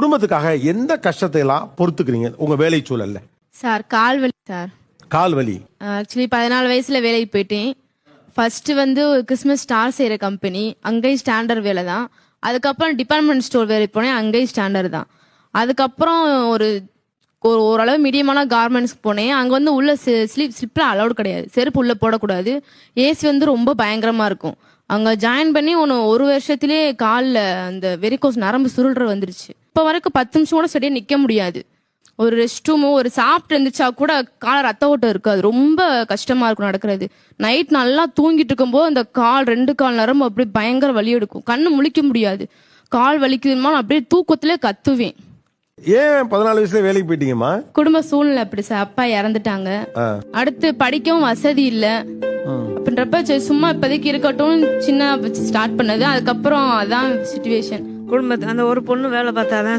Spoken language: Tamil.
குடும்பத்துக்காக எந்த கஷ்டத்தை எல்லாம் பொறுத்துக்கிறீங்க உங்க வேலை சூழல்ல? சார் கால் வலி சார். கால் வலி. ஆக்சுவலி 14 வயசுல வேலைக்கு போயிட்டேன். ஃபர்ஸ்ட் வந்து ஒரு கிறிஸ்மஸ் ஸ்டார் செய்யற கம்பெனி, அங்கேயும் ஸ்டாண்டர்ட் வேலை தான். அதுக்கப்புறம் டிபார்ட்மெண்ட் ஸ்டோர் வேலைக்கு போனேன், அங்கேயும் ஸ்டாண்டர்ட் தான். அதுக்கப்புறம் ஓரளவு மீடியமான கார்மெண்ட்ஸ்க்கு போனேன். அங்கே வந்து உள்ள ஸ்லிப்லாம் அலௌட் கிடையாது, செருப்பு உள்ள போடக்கூடாது. ஏசி வந்து ரொம்ப பயங்கரமா இருக்கும். அங்கே ஜாயின் பண்ணி ஒரு வருஷத்திலே காலில் அந்த வெரிகோஸ் நரம்பு சுருள்ற வந்துருச்சு. இப்போ வரைக்கும் 10 நிமிஷம் கூட சரியா நிற்க முடியாது. ஒரு ரெஸ்ட் ரூமு ஒரு சாப்பிட்டு இருந்துச்சா கூட கால ரத்த ஓட்டம் இருக்காது. ரொம்ப கஷ்டமா இருக்கும் நடக்கிறது. நைட் நல்லா தூங்கிட்டு இருக்கும்போது அந்த ரெண்டு கால் நரம்பு அப்படியே பயங்கர வலி எடுக்கும். கண்ணு முழிக்க முடியாது. கால் வலிக்குதுமா அப்படியே தூக்கத்திலே கத்துவேன். ஏன் 14 வயசுல வேலைக்கு போயிட்டீங்கம்மா? குடும்ப சூழ்நிலை அப்படி சார். அப்பா இறந்துட்டாங்க. அடுத்து படிக்கவும் வசதி இல்ல அப்படின்றப்ப சும்மா இப்போதைக்கு இருக்கட்டும் சின்ன ஸ்டார்ட் பண்ணது. அதுக்கப்புறம் அதான் சிச்சுவேஷன். குடும்பத்து அந்த ஒரு பொண்ணு வேலை பார்த்தாதான்